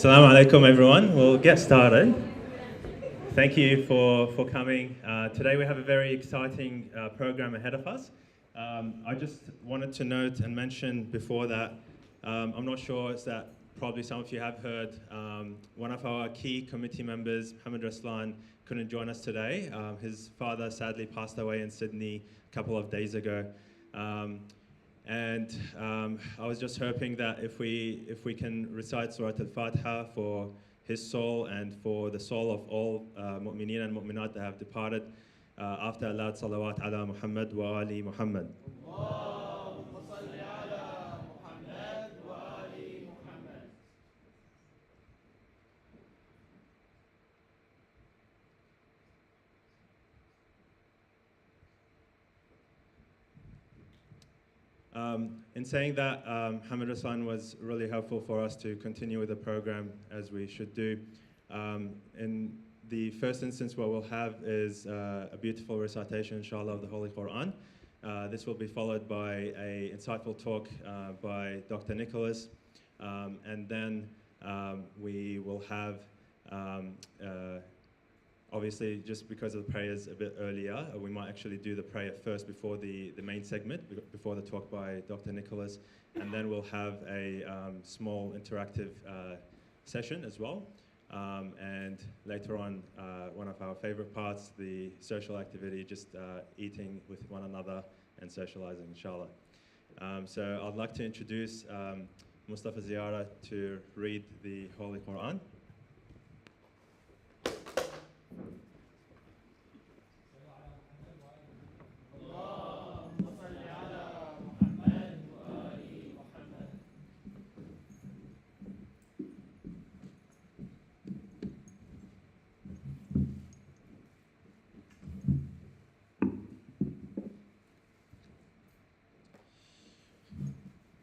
Assalamu alaikum, everyone. We'll get started. Thank you for coming. Today we have a very exciting program ahead of us. I just wanted to note and mention before that, I'm not sure, is that probably some of you have heard, one of our key committee members, Mohammed Raslan, couldn't join us today. His father sadly passed away in Sydney a couple of days ago. And I was just hoping that if we can recite Surah Al-Fatiha for his soul and for the soul of all mu'mineen and mu'minat that have departed, after a loud salawat ala Muhammad wa ali Muhammad. In saying that, Hamid Raslan was really helpful for us to continue with the program as we should do. In the first instance, what we'll have is a beautiful recitation, inshallah, of the Holy Quran. This will be followed by an insightful talk by Dr. Nicholas, and then we will have obviously, just because of the prayers a bit earlier, we might actually do the prayer first before the main segment, before the talk by Dr. Nicholas, and then we'll have a small interactive session as well. And later on, one of our favorite parts, the social activity, just eating with one another and socializing, inshallah. So I'd like to introduce Mustafa Ziyara to read the Holy Quran.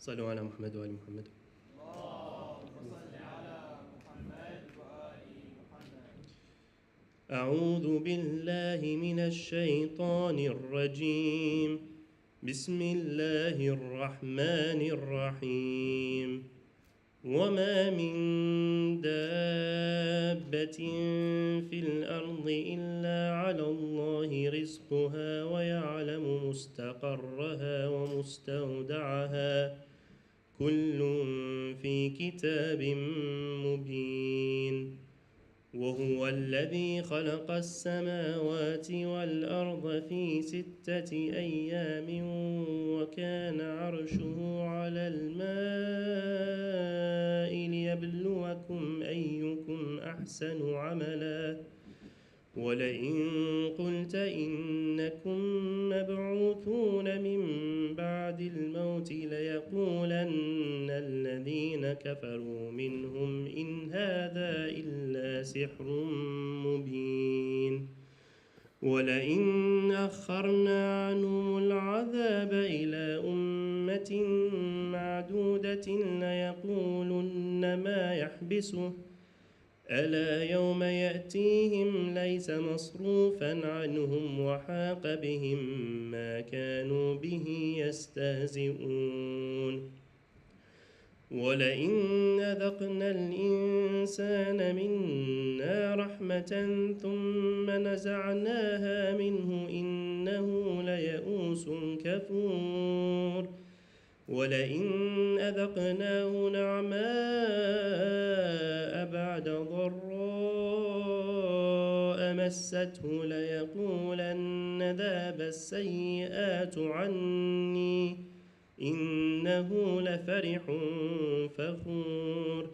صلوا على محمد وآل محمد. أعوذ بالله من الشيطان الرجيم. بسم الله الرحمن الرحيم. وما من دابة في الأرض إلا على الله رزقها ويعلم مستقرها ومستودعها كل في كتاب مبين. وهو الذي خلق السماوات والأرض في 6 أيام وكان عرشه على الماء ليبلوكم أيكم أحسن عملا. ولئن قلت إنكم مبعوثون من بعد الموت ليقولن الذين كفروا منهم إن هذا إلا سحر مبين. ولئن أخرنا عنهم العذاب إلى أمة معدودة ليقولن ما يحبسه ألا يوم يأتيهم ليس مصروفا عنهم وحاق بهم ما كانوا به يستهزئون. ولئن أذقنا الإنسان منا رحمة ثم نزعناها منه إنه ليئوس كفور. ولئن أذقناه نعماء بعد ضراء مسته ليقولن ذهب السيئات عني إنه لفرح فخور.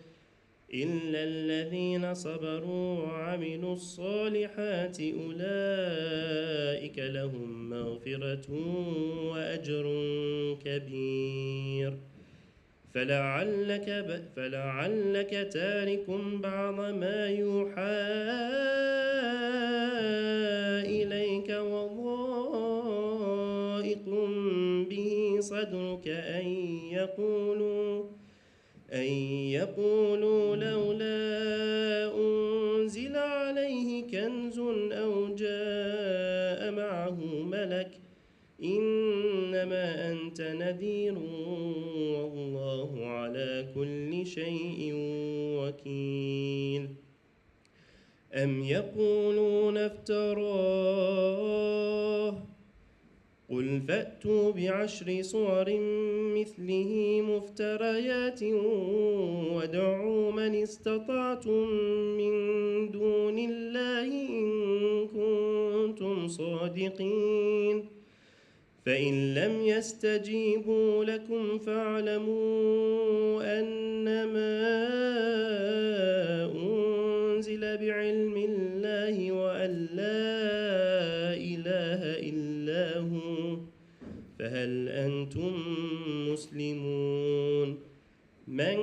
إلا الذين صبروا وعملوا الصالحات أولئك لهم مغفرة وأجر كبير. فلعلك تارك بعض ما يوحى إليك وضائق به صدرك أن يقولوا لولا أنزل عليه كنز أو جاء معه ملك إنما أنت نذير والله على كل شيء وكيل. أم يقولون افتراه قل فأتوا بعشر صور مثله مفتريات وادعوا من استطعتم من دون الله إن كنتم صادقين فإن لم يستجيبوا لكم فاعلموا أنما أنزل بعلم الله وأن لا إله إلا هو فهل أنتم مسلمون من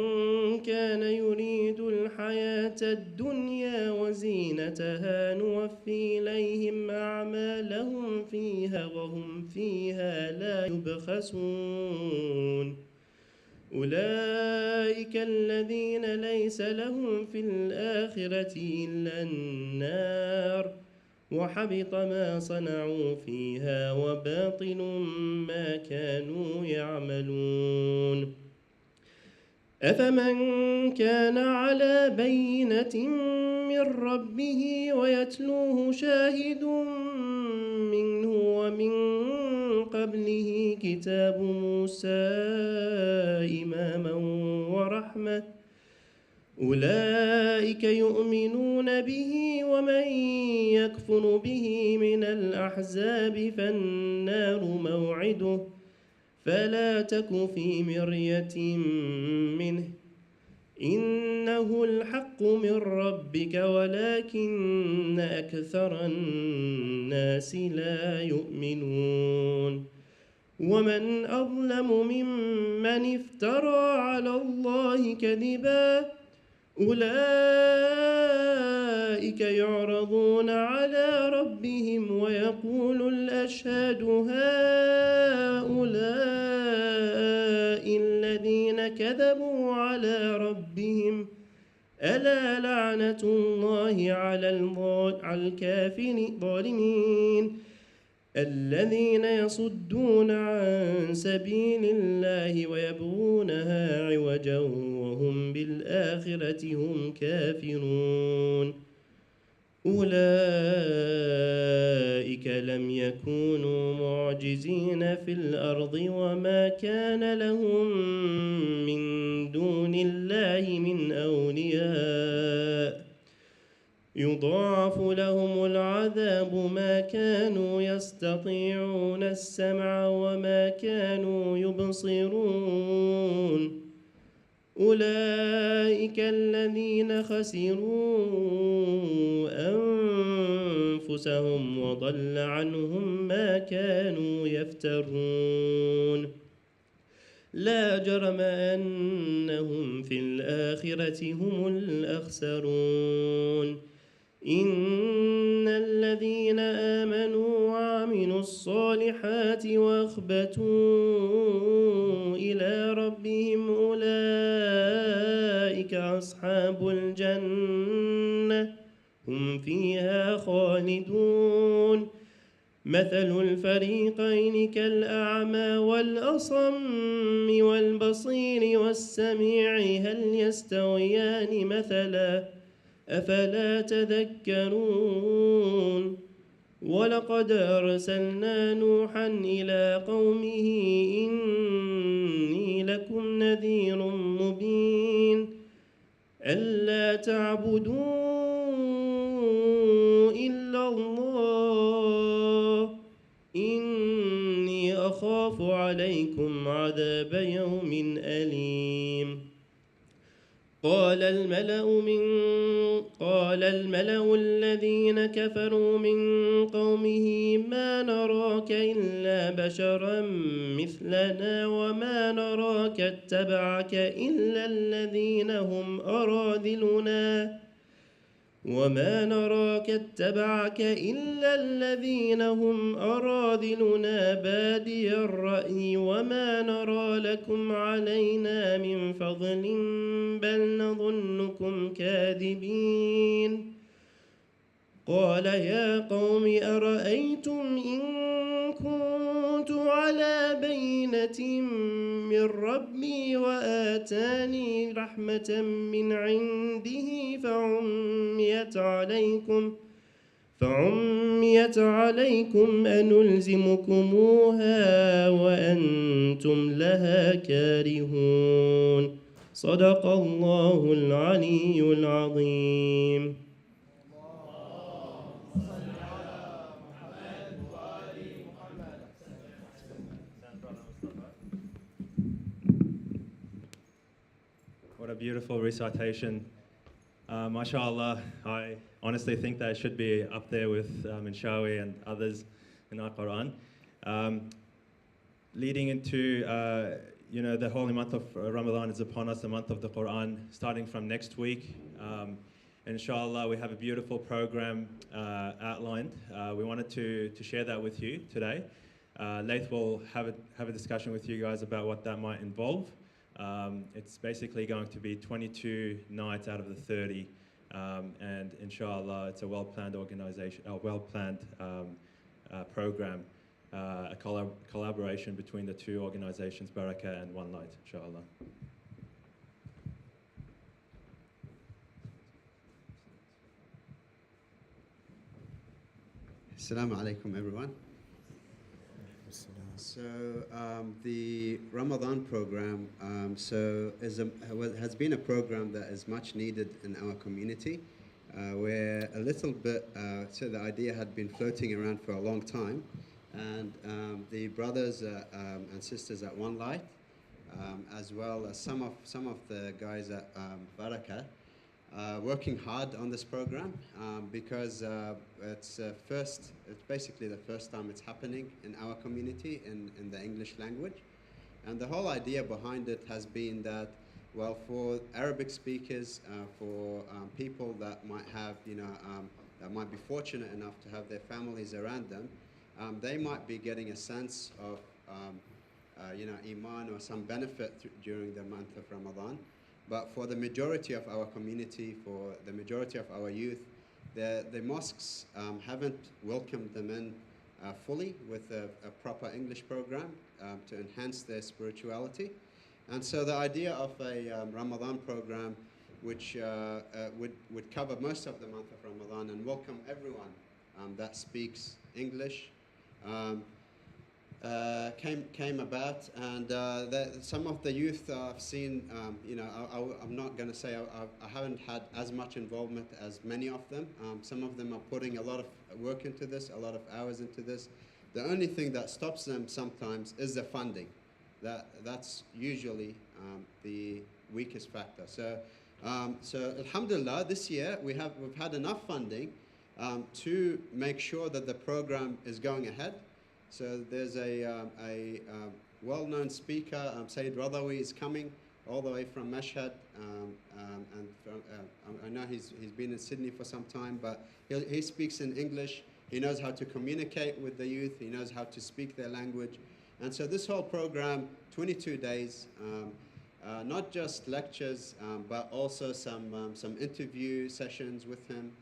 كان يريد الحياة الدنيا وزينتها نوفي إليهم أعمالهم فيها وهم فيها لا يبخسون أولئك الذين ليس لهم في الآخرة إلا النار وحبط ما صنعوا فيها وباطل ما كانوا يعملون أفمن كان على بينة من ربه ويتلوه شاهد منه ومن قبله كتاب موسى إماما ورحمة أولئك يؤمنون به ومن يكفر به من الأحزاب فالنار موعده فلا تك في مرية منه إنه الحق من ربك ولكن أكثر الناس لا يؤمنون ومن أظلم ممن افترى على الله كذبا أولئك يعرضون على ربهم ويقول الأشهاد هؤلاء الذين كذبوا على ربهم ألا لعنة الله على الظالمين الذين يصدون عن سبيل الله ويبغونها عوجا وهم بالآخرة هم كافرون أولئك لم يكونوا معجزين في الأرض وما كان لهم من دون الله من أولياء يضاعف لهم العذاب ما كانوا يستطيعون السمع وما كانوا يبصرون أولئك الذين خسروا أنفسهم وضل عنهم ما كانوا يفترون لا جرم أنهم في الآخرة هم الأخسرون إن الذين آمنوا وعملوا الصالحات وأخبتوا إلى ربهم أولئك أصحاب الجنة هم فيها خالدون مثل الفريقين كالأعمى والأصم والبصير والسميع هل يستويان مثلا أفلا تذكرون ولقد أرسلنا نوحا إلى قومه إني لكم نذير مبين ألا تعبدوا إلا الله إني أخاف عليكم عذاب يوم أليم قال الملأ الذين كفروا من قومه ما نراك إلا بشرا مثلنا وما نراك اتبعك إلا الذين هم أراذلنا بادي الرأي وما نرى لكم علينا من فضل بل نظنكم كاذبين قال يا قوم أرأيتم إن كنت على بينة من ربي وآتاني آتاني رحمة من عنده فعميت عليكم أنلزمكموها وأنتم لها كارهون صدق الله العلي العظيم. What a beautiful recitation. MashaAllah, I honestly think that it should be up there with Inshawi and others in our Quran. Leading into, the holy month of Ramadan is upon us, the month of the Quran, starting from next week. Inshallah, we have a beautiful program outlined. We wanted to share that with you today. Laith will have a discussion with you guys about what that might involve. It's basically going to be 22 nights out of the 30, and inshallah, it's a well-planned organization, a well-planned program, a collaboration between the two organizations, Barakah and One Light, inshallah. Assalamu alaikum, everyone. So the Ramadan program has been a program that is much needed in our community. Where a little bit, so the idea had been floating around for a long time, and the brothers and sisters at One Light, as well as some of the guys at Barakah, working hard on this program because it's basically the first time it's happening in our community in the English language. And the whole idea behind it has been that, well, for Arabic speakers, for people that might have, that might be fortunate enough to have their families around them, they might be getting a sense of, Iman or some benefit during the month of Ramadan. But for the majority of our community, for the majority of our youth, the mosques haven't welcomed them in fully with a proper English program to enhance their spirituality. And so the idea of a Ramadan program which would cover most of the month of Ramadan and welcome everyone that speaks English came about, and some of the youth I've seen, I'm not going to say I haven't had as much involvement as many of them. Some of them are putting a lot of work into this, a lot of hours into this. The only thing that stops them sometimes is the funding. That's usually the weakest factor. So alhamdulillah, this year we've had enough funding to make sure that the program is going ahead. So there's a well-known speaker, Sayyid Radawi, is coming all the way from Mashhad, and I know he's been in Sydney for some time, but he speaks in English. He knows how to communicate with the youth. He knows how to speak their language. And so this whole program, 22 days, not just lectures, but also some interview sessions with him,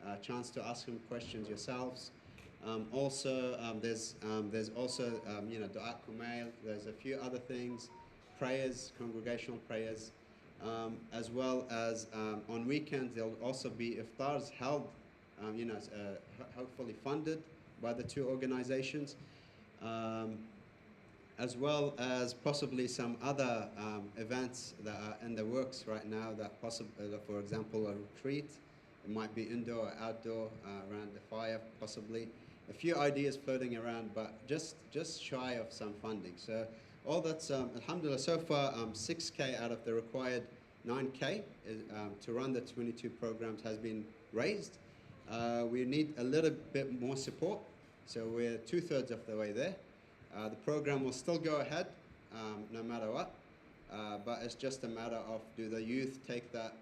a chance to ask him questions yourselves. There's also Du'a Kumail. There's a few other things, prayers, congregational prayers, as well as on weekends there'll also be iftars held, hopefully funded by the two organizations, as well as possibly some other events that are in the works right now. For example, a retreat. It might be indoor or outdoor, around the fire, possibly. A few ideas floating around, but just shy of some funding. So all that's, alhamdulillah, so far 6K out of the required 9K to run the 22 programs has been raised. We need a little bit more support, so we're 2/3 of the way there. The program will still go ahead, no matter what, but it's just a matter of, do the youth take that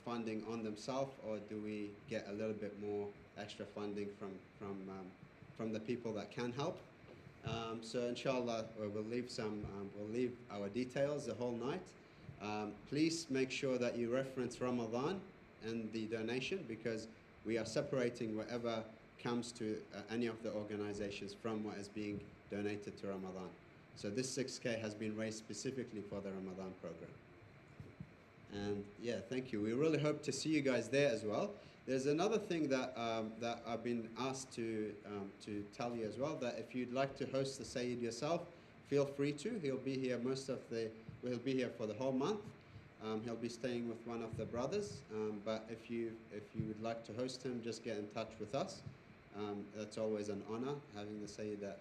funding on themselves, or do we get a little bit more extra funding from the people that can help? So inshallah, we'll leave our details the whole night. Please make sure that you reference Ramadan and the donation, because we are separating whatever comes to any of the organizations from what is being donated to Ramadan. So this 6K has been raised specifically for the Ramadan program. And yeah, thank you. We really hope to see you guys there as well. There's another thing that I've been asked to tell you as well, that if you'd like to host the Sayyid yourself, feel free to. He'll be here he'll be here for the whole month. He'll be staying with one of the brothers. But if you would like to host him, just get in touch with us. That's always an honor having the Sayyid at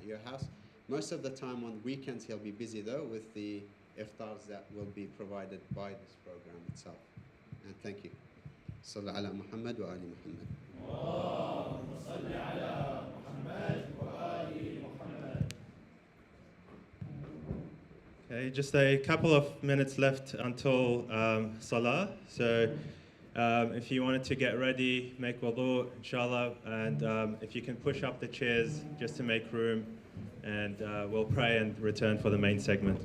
your house. Most of the time on weekends he'll be busy though with the iftars that will be provided by this program itself. And thank you. صلى على محمد وآل محمد. Okay, just a couple of minutes left until Salah. So if you wanted to get ready, make wudu, inshallah, and if you can push up the chairs just to make room, and we'll pray and return for the main segment.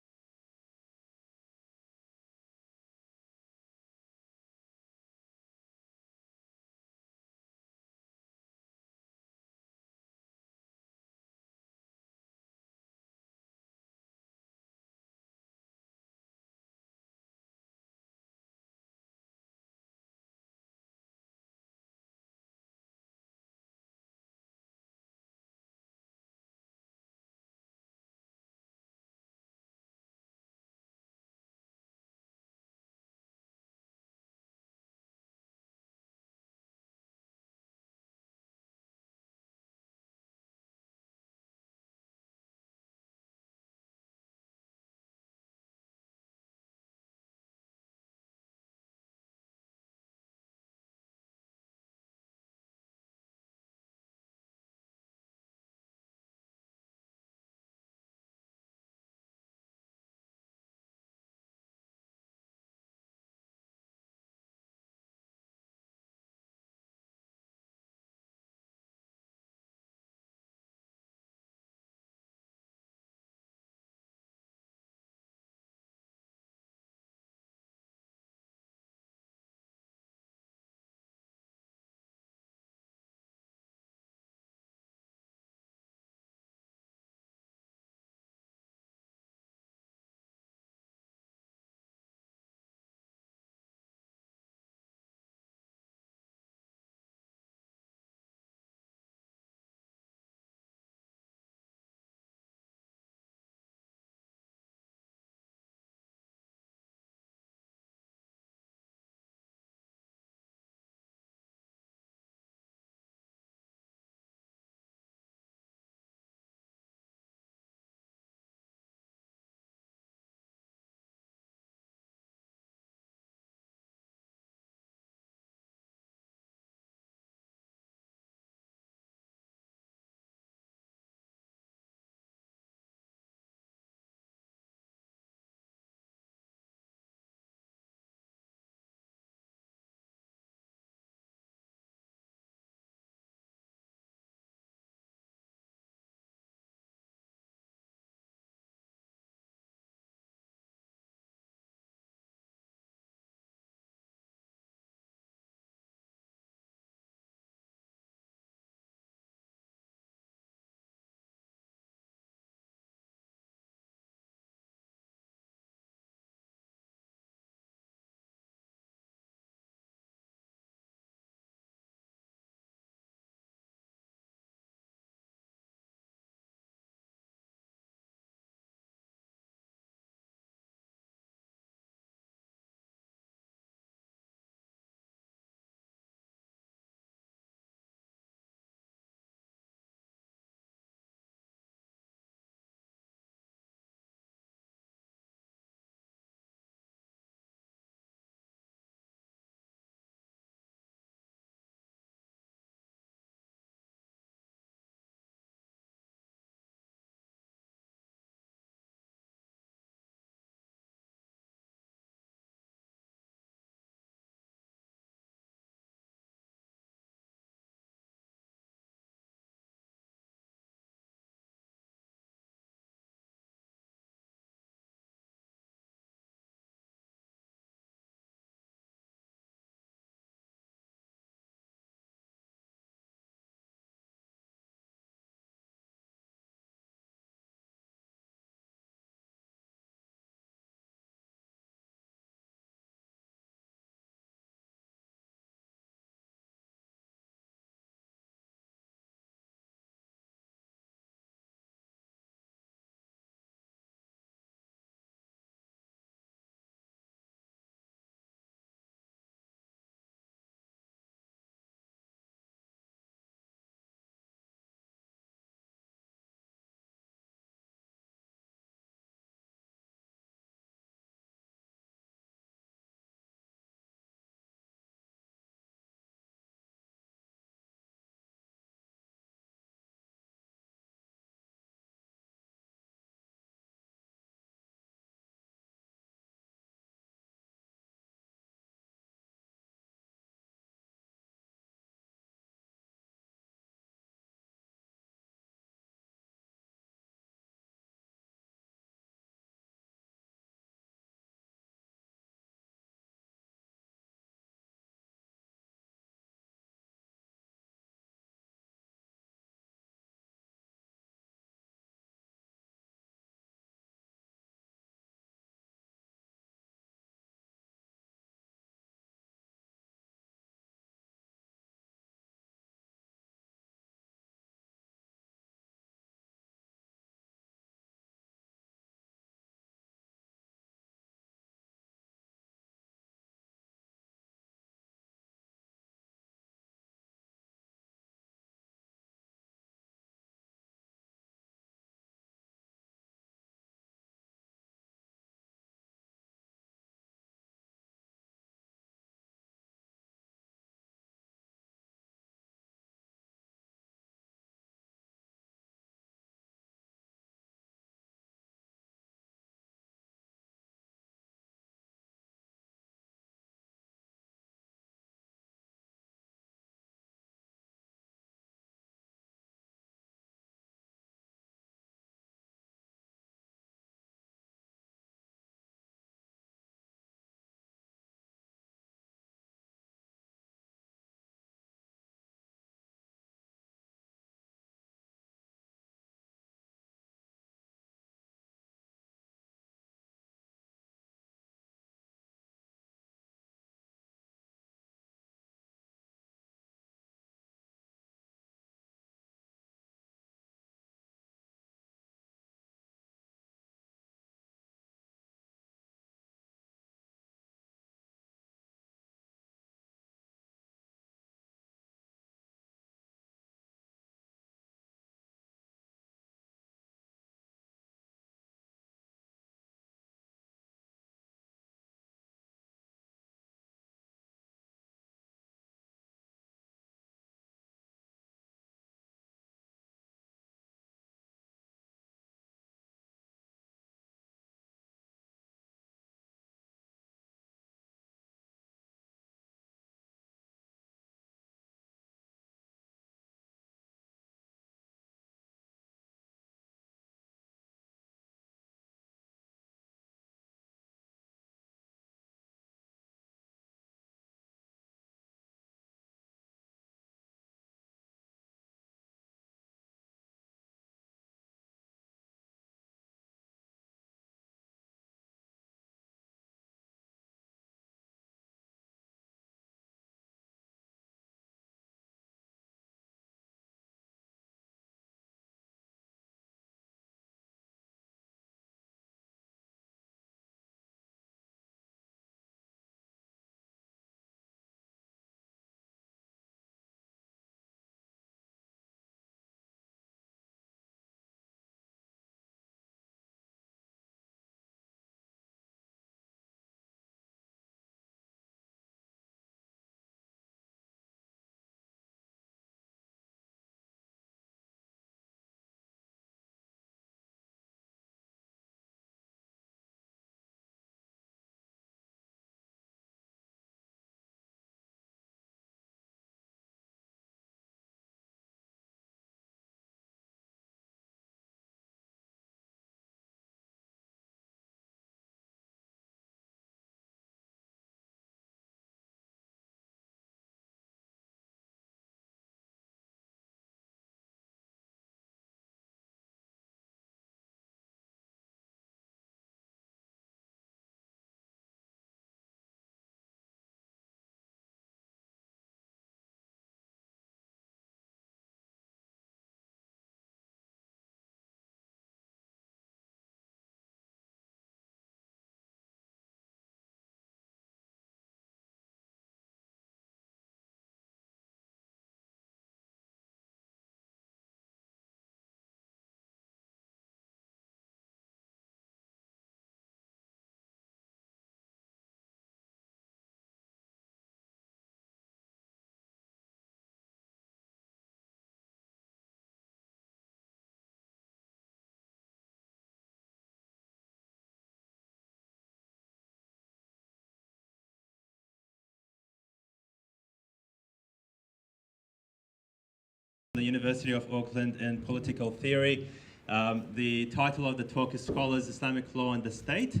the University of Auckland in political theory. The title of the talk is Scholars, Islamic Law and the State.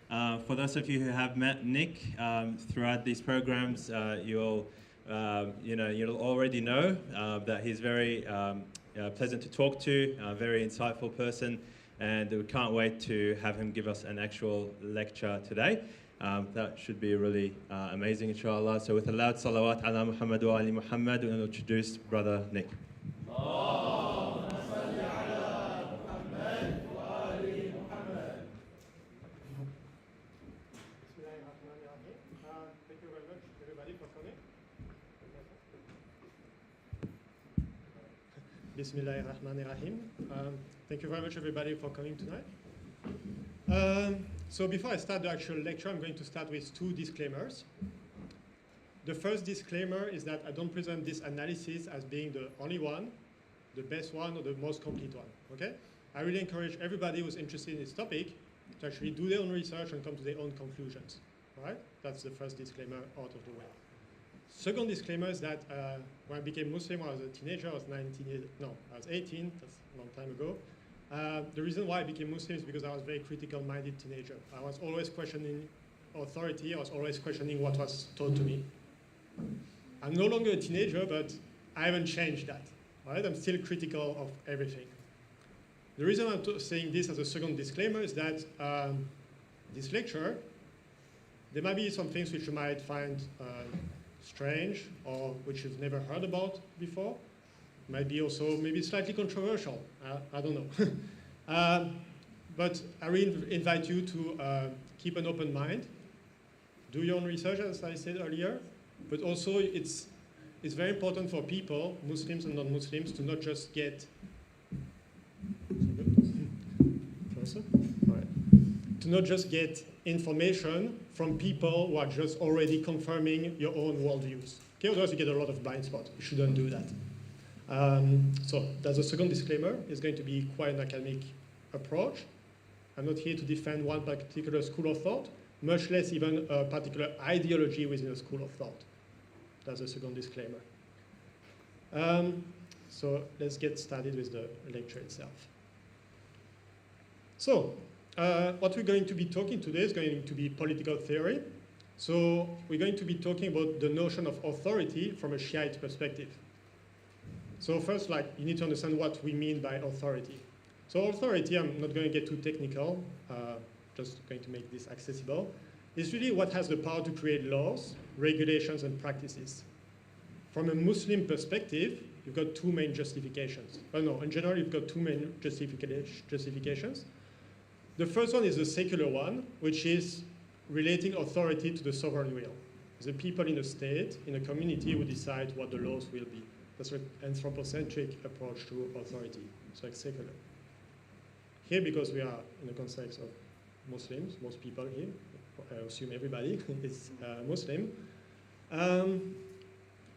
For those of you who have met Nick throughout these programs, you'll already know that he's very pleasant to talk to, a very insightful person, and we can't wait to have him give us an actual lecture today. That should be really amazing, inshallah. So with a loud salawat ala Muhammad wa ali Muhammad, we'll introduce Brother Nick. Thank you very much, everybody, for coming. Bismillahirrahmanirrahim. Thank you very much, everybody, for coming tonight. So before I start the actual lecture, I'm going to start with two disclaimers. The first disclaimer is that I don't present this analysis as being the only one, the best one, or the most complete one, okay? I really encourage everybody who's interested in this topic to actually do their own research and come to their own conclusions, all right? That's the first disclaimer out of the way. Second disclaimer is that when I became Muslim when I was a teenager, I was 18, that's a long time ago. The reason why I became Muslim is because I was a very critical-minded teenager. I was always questioning authority, I was always questioning what was taught to me. I'm no longer a teenager, but I haven't changed that, right? I'm still critical of everything. The reason I'm saying this as a second disclaimer is that this lecture, there might be some things which you might find strange or which you've never heard about before. Might be also maybe slightly controversial. I don't know. But I really invite you to keep an open mind. Do your own research, as I said earlier. But also, it's very important for people, Muslims and non-Muslims, to not just get to not just get information from people who are just already confirming your own worldviews. Okay, otherwise you get a lot of blind spots. You shouldn't do that. So that's the second disclaimer. It's going to be quite an academic approach. I'm not here to defend one particular school of thought, much less even a particular ideology within a school of thought. That's the second disclaimer. So let's get started with the lecture itself. So what we're going to be talking today is going to be political theory. So we're going to be talking about the notion of authority from a Shiite perspective. So first, you need to understand what we mean by authority. So authority, I'm not going to get too technical, just going to make this accessible, is really what has the power to create laws, regulations, and practices. From a Muslim perspective, you've got two main justifications. Well, no, in general, you've got two main justifications. The first one is the secular one, which is relating authority to the sovereign will. The people in a state, in a community, who decide what the laws will be. That's an anthropocentric approach to authority. So it's secular. Here, because we are in the context of Muslims, most people here, I assume everybody is Muslim,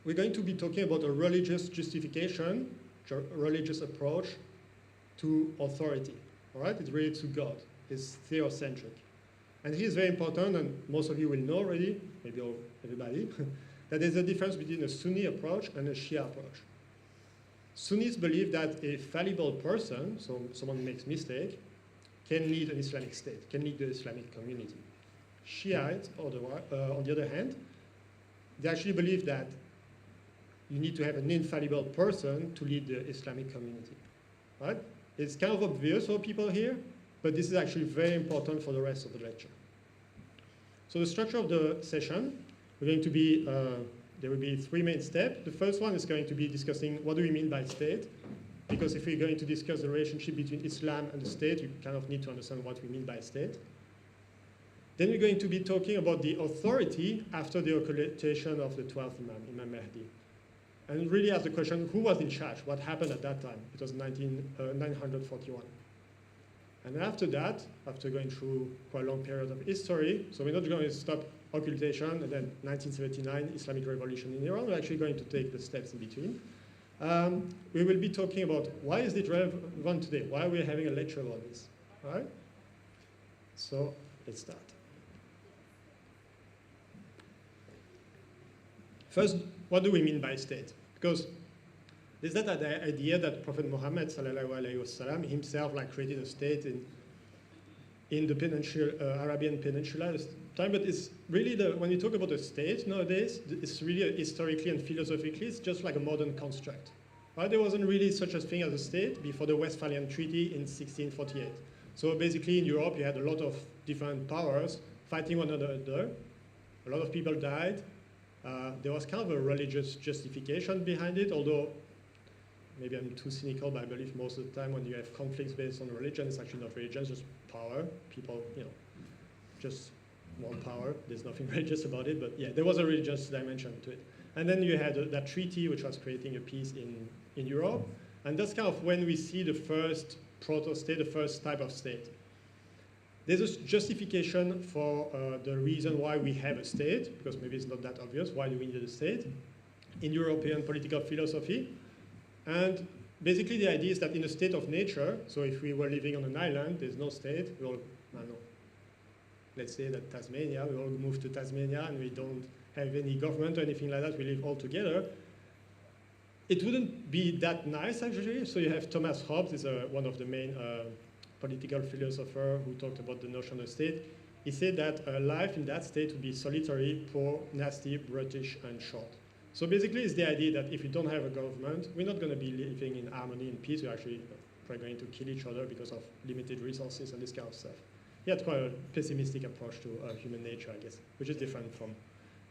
we're going to be talking about a religious justification, a religious approach to authority. All right, it's related to God. It's theocentric. And here is very important, and most of you will know already, maybe everybody, that there's a difference between a Sunni approach and a Shia approach. Sunnis believe that a fallible person, so someone who makes mistake, can lead an Islamic state, can lead the Islamic community. Shiites, on the other hand, they actually believe that you need to have an infallible person to lead the Islamic community. Right? It's kind of obvious for people here, but this is actually very important for the rest of the lecture. So the structure of the session, we're going to be, there will be three main steps. The first one is going to be discussing what do we mean by state, because if we're going to discuss the relationship between Islam and the state, you kind of need to understand what we mean by state. Then we're going to be talking about the authority after the occultation of the 12th Imam, Imam Mahdi. And really ask the question, who was in charge? What happened at that time? It was 941. And after that, after going through quite a long period of history, so we're not going to stop occultation and then 1979, Islamic Revolution in Iran. We're actually going to take the steps in between. We will be talking about why is it relevant today? Why are we having a lecture about this? All right? So let's start. First, what do we mean by state? Because there's that idea that Prophet Muhammad sallallahu alaihi wasallam himself like created a state in the Arabian Peninsula at the time, but it's really when you talk about a state nowadays, it's really historically and philosophically, it's just like a modern construct. Right? There wasn't really such a thing as a state before the Westphalian Treaty in 1648. So basically in Europe, you had a lot of different powers fighting one another. A lot of people died. There was kind of a religious justification behind it, although maybe I'm too cynical, but I believe most of the time when you have conflicts based on religion, it's actually not religion, it's just power. People, just want power. There's nothing religious about it, but yeah, there was a religious dimension to it. And then you had that treaty, which was creating a peace in Europe. And that's kind of when we see the first proto-state, the first type of state. There's a justification for the reason why we have a state, because maybe it's not that obvious. Why do we need a state? In European political philosophy. And basically the idea is that in a state of nature, so if we were living on an island, there's no state, we all, I don't know, let's say that Tasmania, we all move to Tasmania and we don't have any government or anything like that, we live all together. It wouldn't be that nice actually. So you have Thomas Hobbes, is one of the main political philosophers who talked about the notion of state. He said that life in that state would be solitary, poor, nasty, brutish, and short. So basically it's the idea that if we don't have a government, we're not going to be living in harmony and peace. We're actually probably going to kill each other because of limited resources and this kind of stuff. He had quite a pessimistic approach to human nature, I guess, which is different from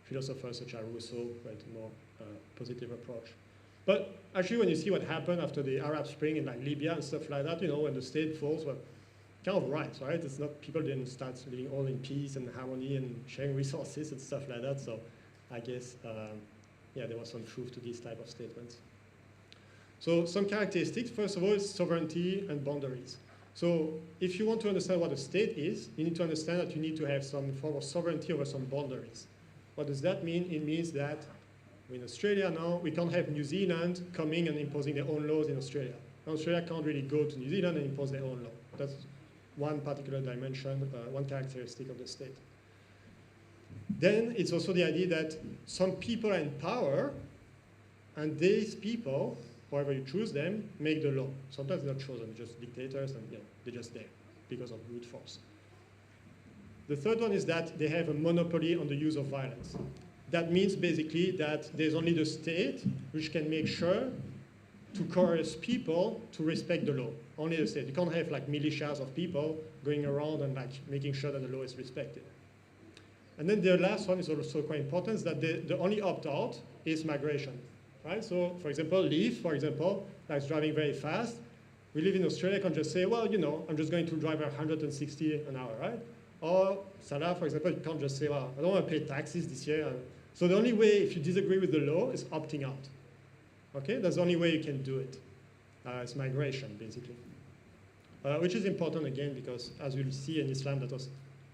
philosophers such as Rousseau, who had a more positive approach. But actually when you see what happened after the Arab Spring in like Libya and stuff like that, when the state falls, well, kind of right? It's not, people didn't start living all in peace and harmony and sharing resources and stuff like that. So I guess, yeah, there was some truth to these type of statements. So some characteristics, first of all, is sovereignty and boundaries. So if you want to understand what a state is, you need to understand that you need to have some form of sovereignty over some boundaries. What does that mean? It means that in Australia now, we can't have New Zealand coming and imposing their own laws in Australia. Australia can't really go to New Zealand and impose their own law. That's one particular dimension, one characteristic of the state. Then it's also the idea that some people are in power, and these people, however you choose them, make the law. Sometimes they're not chosen, just dictators, and they're just there because of brute force. The third one is that they have a monopoly on the use of violence. That means basically that there's only the state which can make sure to coerce people to respect the law. Only the state. You can't have like militias of people going around and like making sure that the law is respected. And then the last one is also quite important, is that the only opt-out is migration, right? So for example, Leaf, for example, like driving very fast. We live in Australia, can just say, well, I'm just going to drive 160 an hour, right? Or Salah, for example, you can't just say, well, I don't want to pay taxes this year. So the only way, if you disagree with the law, is opting out. Okay, that's the only way you can do it. It's migration, basically. Which is important, again, because as we'll see in Islam, that was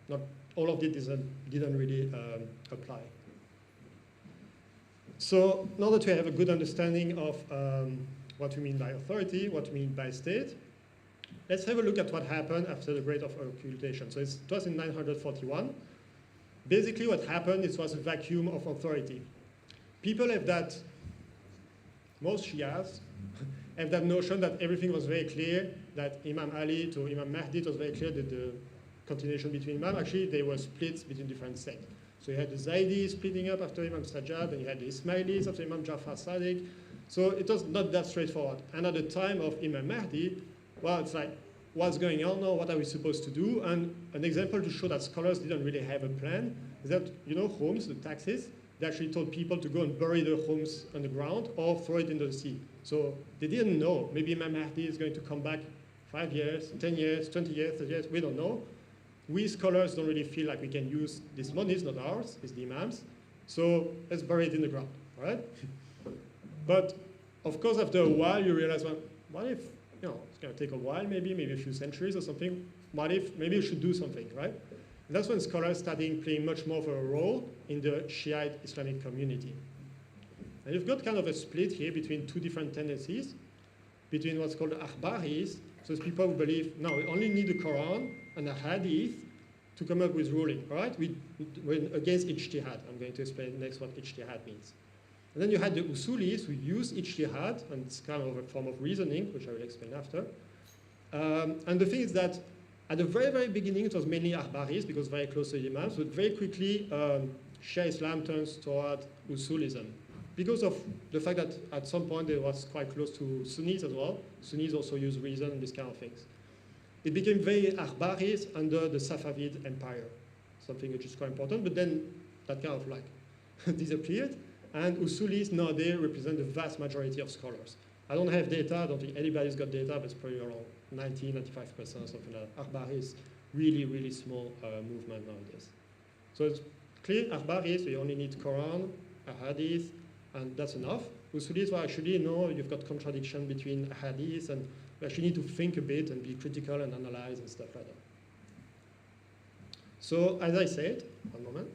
not, all of it didn't really apply. So in order to have a good understanding of what we mean by authority, what we mean by state, let's have a look at what happened after the Great Occultation. So it was in 941. Basically what happened, it was a vacuum of authority. People have that, most Shias, have that notion that everything was very clear, that Imam Ali to Imam Mahdi, it was very clear that the continuation between Imam, actually they were split between different sects. So you had the Zaydis splitting up after Imam Sajjad, and you had the Ismailis after Imam Jafar Sadiq. So it was not that straightforward. And at the time of Imam Mahdi, well, it's like, what's going on now? What are we supposed to do? And an example to show that scholars didn't really have a plan is that, homes, the taxes, they actually told people to go and bury their homes on the ground or throw it into the sea. So they didn't know. Maybe Imam Mahdi is going to come back 5 years, 10 years, 20 years, 30 years, we don't know. We scholars don't really feel like we can use this money, it's not ours, it's the imams. So let's bury it in the ground, all right? But of course, after a while, you realize, well, what if, it's going to take a while, maybe a few centuries or something. What if, maybe you should do something, right? And that's when scholars started playing much more of a role in the Shiite Islamic community. And you've got kind of a split here between two different tendencies, between what's called the Akhbaris, so it's people who believe, no, we only need the Quran and the Hadith to come up with ruling, all right? We're against ijtihad. I'm going to explain next what ijtihad means. And then you had the Usulis who used ijtihad, and it's kind of a form of reasoning, which I will explain after. And the thing is that at the very, very beginning, it was mainly Ahbaris, because very close to the Imams, but very quickly, Shia Islam turns toward Usulism, because of the fact that at some point it was quite close to Sunnis as well. Sunnis also use reason and these kind of things. It became very Ahbaris under the Safavid Empire, something which is quite important, but then that kind of like disappeared. And Usulis nowadays represent the vast majority of scholars. I don't have data, I don't think anybody's got data, but it's probably around 90, 95%, something like that. Ahbari is really, really small movement nowadays. So it's clear, Ahbari, so you only need Quran, a Hadith, and that's enough. Usulis, well, actually, no, you've got contradiction between Hadith, and you actually need to think a bit and be critical and analyze and stuff like that. So, as I said, one moment.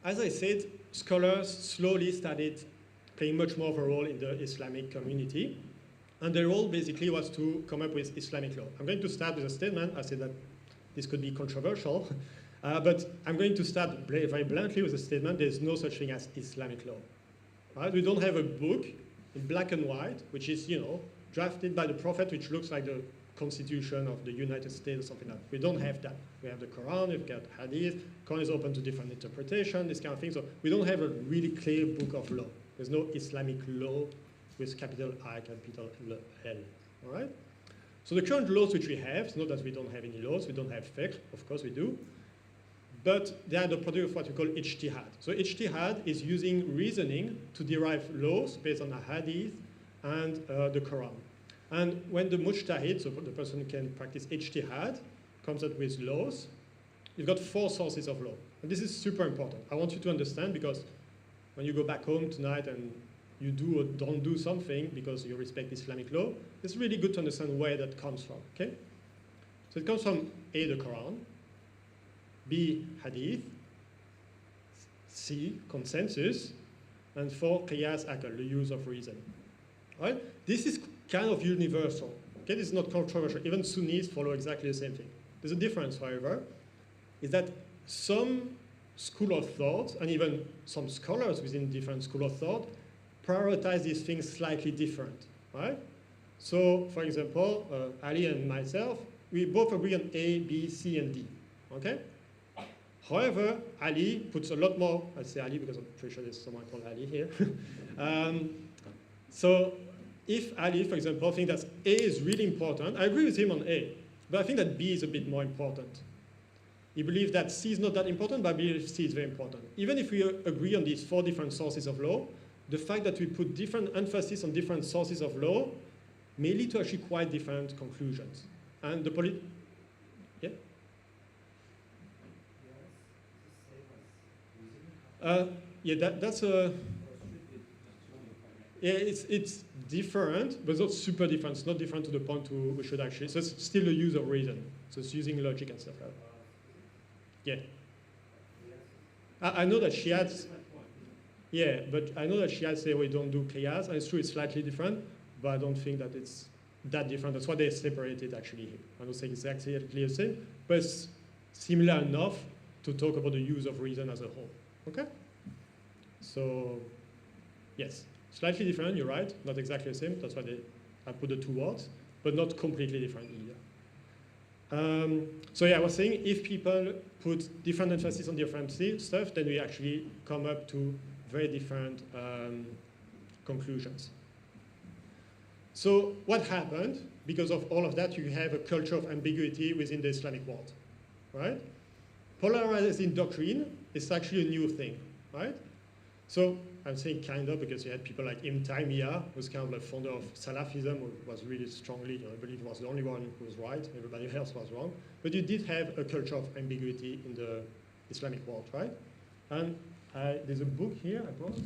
As I said, scholars slowly started playing much more of a role in the Islamic community. And their role basically was to come up with Islamic law. I'm going to start with a statement. I said that this could be controversial, but I'm going to start very bluntly with a statement. There's no such thing as Islamic law. Right? We don't have a book in black and white, which is, drafted by the Prophet, which looks like the Constitution of the United States or something like that. We don't have that. We have the Quran, we've got Hadith. Quran is open to different interpretation, this kind of thing. So we don't have a really clear book of law. There's no Islamic law with capital I, capital L. All right? So the current laws which we have, it's not that we don't have any laws, we don't have fiqh, of course we do, but they are the product of what we call ijtihad. So ijtihad is using reasoning to derive laws based on a hadith and the Quran. And when the mujtahid, so the person who can practice ijtihad, comes up with laws, you've got 4 sources of law. And this is super important. I want you to understand, because when you go back home tonight and you do or don't do something because you respect Islamic law, it's really good to understand where that comes from, okay? So it comes from A, the Quran, B, hadith, C, consensus, and 4, qiyas akal, the use of reason. Right? This is kind of universal. Okay? This is not controversial. Even Sunnis follow exactly the same thing. There's a difference, however, is that some school of thought, and even some scholars within different school of thought, prioritize these things slightly different. Right? So, for example, Ali and myself, we both agree on A, B, C, and D. Okay? However, Ali puts a lot more, I say Ali because I'm pretty sure there's someone called Ali here. So if Ali, for example, thinks that A is really important, I agree with him on A, but I think that B is a bit more important. He believes that C is not that important, but I believe C is very important. Even if we agree on these 4 different sources of law, the fact that we put different emphasis on different sources of law may lead to actually quite different conclusions. And the yeah? That's a... Yeah, it's different, but it's not super different. It's not different to the point we should actually... So it's still a use of reason. So it's using logic and stuff like that. Yeah. I know that Shiites... Yeah, but I know that Shiites say we don't do qiyas, and it's true it's slightly different, but I don't think that it's that different. That's why they separated actually here. I don't think it's exactly the same, but it's similar enough to talk about the use of reason as a whole. Okay? So, yes. Slightly different, you're right, not exactly the same, that's why I put the 2 words, but not completely different either. So yeah, I was saying, if people put different emphasis on different stuff, then we actually come up to very different conclusions. So what happened? Because of all of that, you have a culture of ambiguity within the Islamic world, right? Polarizing doctrine is actually a new thing, right? So I'm saying kind of because you had people like Ibn Taymiyyah, who's kind of the founder of Salafism, who was really strongly, I believe he was the only one who was right, everybody else was wrong. But you did have a culture of ambiguity in the Islamic world, right? And there's a book here I brought.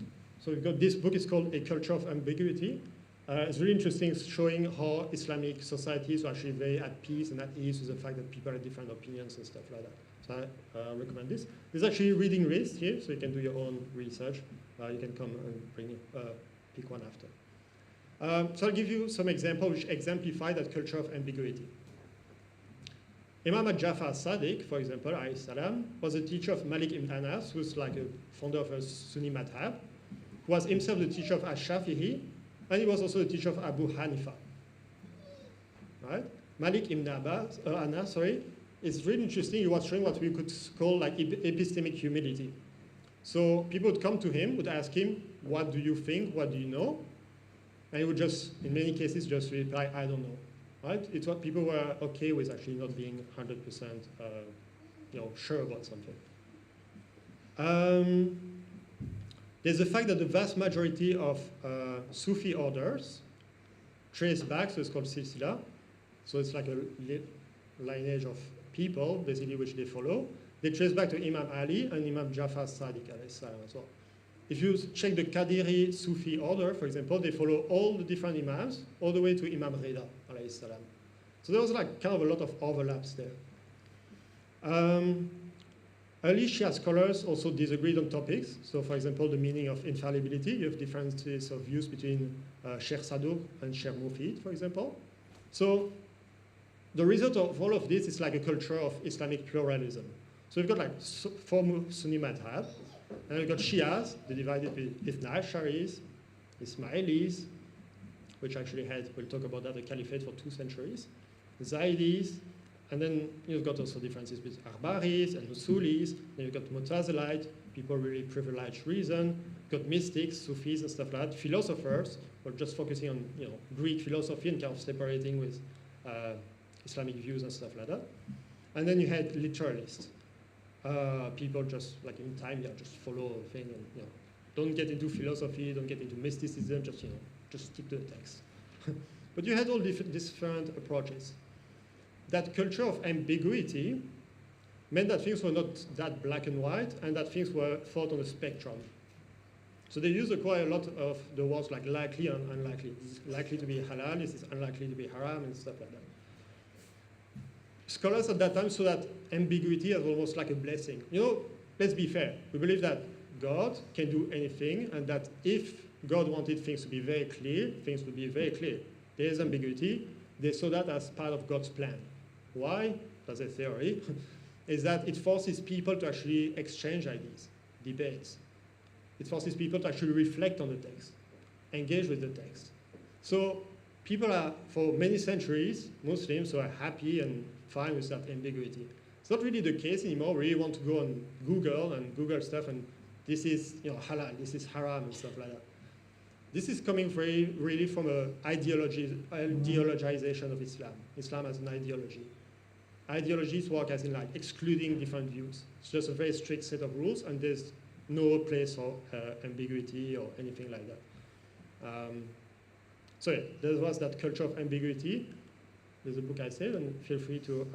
So we've got this book, it's called A Culture of Ambiguity. It's really interesting, showing how Islamic societies are actually very at peace and at ease with the fact that people have different opinions and stuff like that. So I recommend this. There's actually a reading list here, so you can do your own research. You can come and pick one after. So I'll give you some examples which exemplify that culture of ambiguity. Imam Jafar Sadiq, for example, alayhi salam, was a teacher of Malik ibn Anas, who's like a founder of a Sunni madhab, who was himself the teacher of Ash-Shafi'i, and he was also the teacher of Abu Hanifa. Right? Malik ibn Anas, is really interesting. He was showing what we could call like epistemic humility. So people would come to him, would ask him, what do you think, what do you know? And he would just, in many cases, just reply, I don't know. Right? It's what people were okay with actually not being 100% sure about something. There's the fact that the vast majority of Sufi orders trace back, so it's called silsila. So it's like a lineage of people, basically, which they follow. They trace back to Imam Ali and Imam Jafar Sadiq alayhi salam as well. If you check the Qadiri Sufi order, for example, they follow all the different imams all the way to Imam Rida alayhi salam. So there was like kind of a lot of overlaps there. Early Shia scholars also disagreed on topics. So for example, the meaning of infallibility, you have differences of views between Sheikh Saduq and Sheikh Mufid, for example. So the result of all of this is like a culture of Islamic pluralism. So we've got like four Sunni madhab, and we've got Shias, they divided with Ithna Asharis, Ismailis, which actually had, we'll talk about that, a caliphate for 2 centuries, Zaydis, and then you've got also differences with Arbaris and Usulis, then you've got Mutazilite, people really privileged reason, you've got mystics, Sufis and stuff like that, philosophers, who are just focusing on Greek philosophy and kind of separating with Islamic views and stuff like that. And then you had literalists. People just, like in time, just follow a thing and don't get into philosophy, don't get into mysticism, just stick to the text. But you had all different approaches. That culture of ambiguity meant that things were not that black and white, and that things were thought on a spectrum. So they used quite a lot of the words like likely and unlikely. This is likely to be halal, this is unlikely to be haram, and stuff like that. Scholars at that time saw that ambiguity as almost like a blessing. Let's be fair. We believe that God can do anything, and that if God wanted things to be very clear, things would be very clear. There is ambiguity. They saw that as part of God's plan. Why? That's a theory. Is that it forces people to actually exchange ideas, debates. It forces people to actually reflect on the text, engage with the text. So people are, for many centuries, Muslims who are happy and fine with that ambiguity. It's not really the case anymore. We really want to go on Google and Google stuff, and this is halal, this is haram, and stuff like that. This is coming really from an ideologization of Islam. Islam as an ideology. Ideologies work as in like excluding different views. It's just a very strict set of rules, and there's no place for ambiguity or anything like that. So yeah, there was that culture of ambiguity. There's a book I said, and feel free to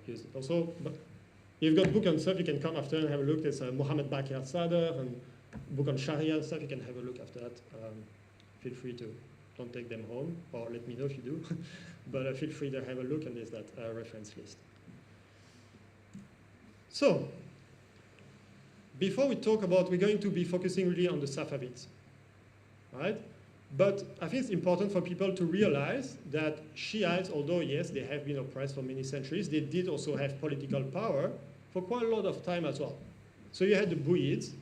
use it. Also, you've got book and stuff, you can come after and have a look. There's Muhammad Baqir Sadr and book on Sharia and stuff. You can have a look after that. Feel free to, don't take them home, or let me know if you do. But feel free to have a look, and there's that reference list. So, before we talk about, we're going to be focusing really on the Safavids, right? But I think it's important for people to realize that Shiites, although yes, they have been oppressed for many centuries, they did also have political power for quite a lot of time as well. So you had the Buyids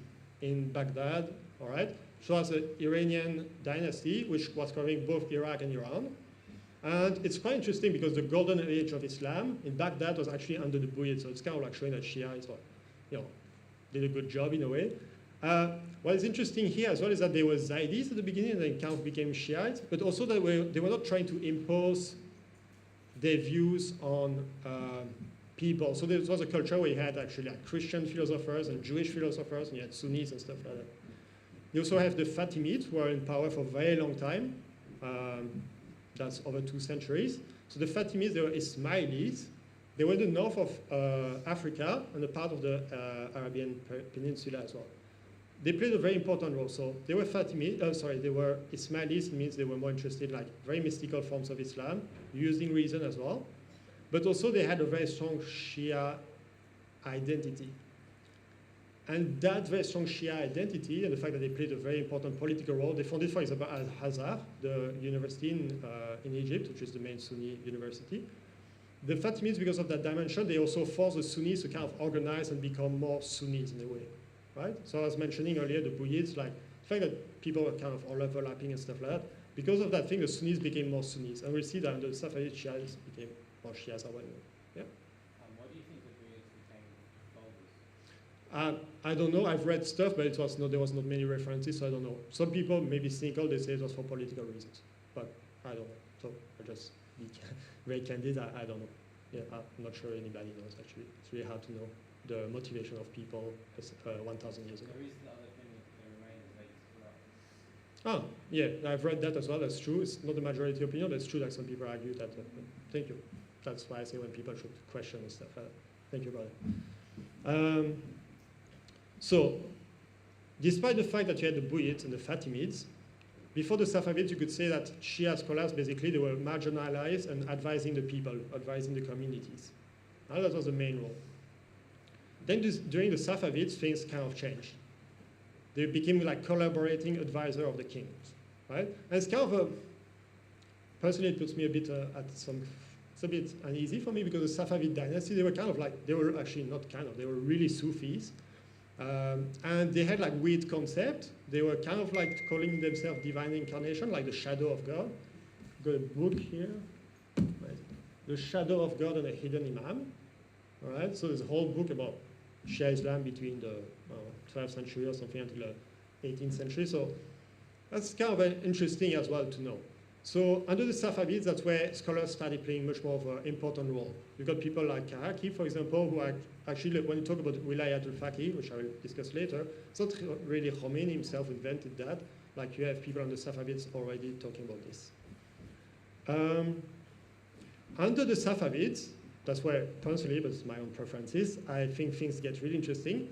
in Baghdad, all right? So it was an Iranian dynasty, which was covering both Iraq and Iran. And it's quite interesting because the golden age of Islam in Baghdad was actually under the Buyids. So it's kind of like showing that Shiites did a good job in a way. What is interesting here as well is that they were Zaydis at the beginning and then kind of became Shiites, but also that they were not trying to impose their views on people. So there was a culture where you had actually like Christian philosophers and Jewish philosophers, and you had Sunnis and stuff like that. You also have the Fatimids, who were in power for a very long time. That's over 2 centuries. So the Fatimids, they were Ismailis. They were in the north of Africa and a part of the Arabian Peninsula as well. They played a very important role. So they were they were Ismailis, means they were more interested in like very mystical forms of Islam, using reason as well. But also they had a very strong Shia identity. And that very strong Shia identity and the fact that they played a very important political role, they founded, for example, Al-Azhar, the university in Egypt, which is the main Sunni university. the Fatimids, because of that dimension, they also force the Sunnis to kind of organize and become more Sunnis in a way, right? So I was mentioning earlier the Buyid, like the fact that people were kind of all overlapping and stuff like that. Because of that thing, the Sunnis became more Sunnis. And we'll see that the Safavid Shias became more Shias as well. Yeah? What do you think the Buyids became followers? I don't know. I've read stuff, but there was not many references, so I don't know. Some people may be cynical. They say it was for political reasons, but I don't know. So I just be very candid. I don't know. Yeah, I'm not sure anybody knows actually. It's really hard to know the motivation of people 1,000 years ago. There is the other thing that they remain as they Ah, yeah, I've read that as well. That's true. It's not the majority opinion, but it's true that some people argue that. Thank you. That's why I say when people should question and stuff. Thank you, brother. So, despite the fact that you had the Buyids and the Fatimids, before the Safavids, you could say that Shia scholars, basically, they were marginalized and advising the people, advising the communities. Now, that was the main role. Then during the Safavids, things kind of changed. They became like collaborating advisor of the kings, right? And it's kind of a, personally, it puts me a bit it's a bit uneasy for me because the Safavid dynasty, they were kind of like, they were actually not kind of, they were really Sufis. And they had like weird concept. They were kind of like calling themselves divine incarnation, like the shadow of God. Got a book here, The Shadow of God and a Hidden Imam. All right, so there's a whole book about Shia Islam between the 12th century or something until the 18th century. So that's kind of interesting as well to know. So under the Safavids, that's where scholars started playing much more of an important role. You've got people like Karaki, for example, who are actually, when you talk about Wilayat al-Faqih, which I will discuss later, it's not really Khomeini himself invented that. Like you have people on the Safavids already talking about this. Under the Safavids, that's where, personally, but it's my own preferences, I think things get really interesting.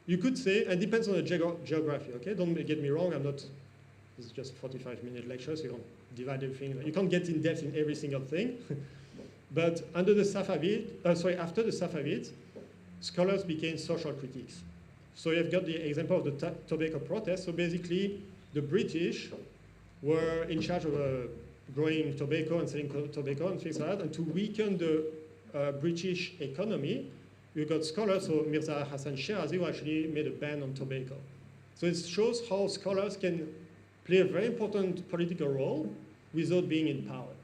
You could say, and it depends on the geography, okay? Don't get me wrong, this is just a 45-minute lecture, so you don't divide everything. You can't get in depth in every single thing. But under the after the Safavids, scholars became social critics. So you've got the example of the tobacco protest. So basically, the British were in charge of growing tobacco and selling tobacco and things like that. And to weaken the British economy, you got scholars, so Mirza Hassan Shirazi, who actually made a ban on tobacco. So it shows how scholars can play a very important political role without being in power.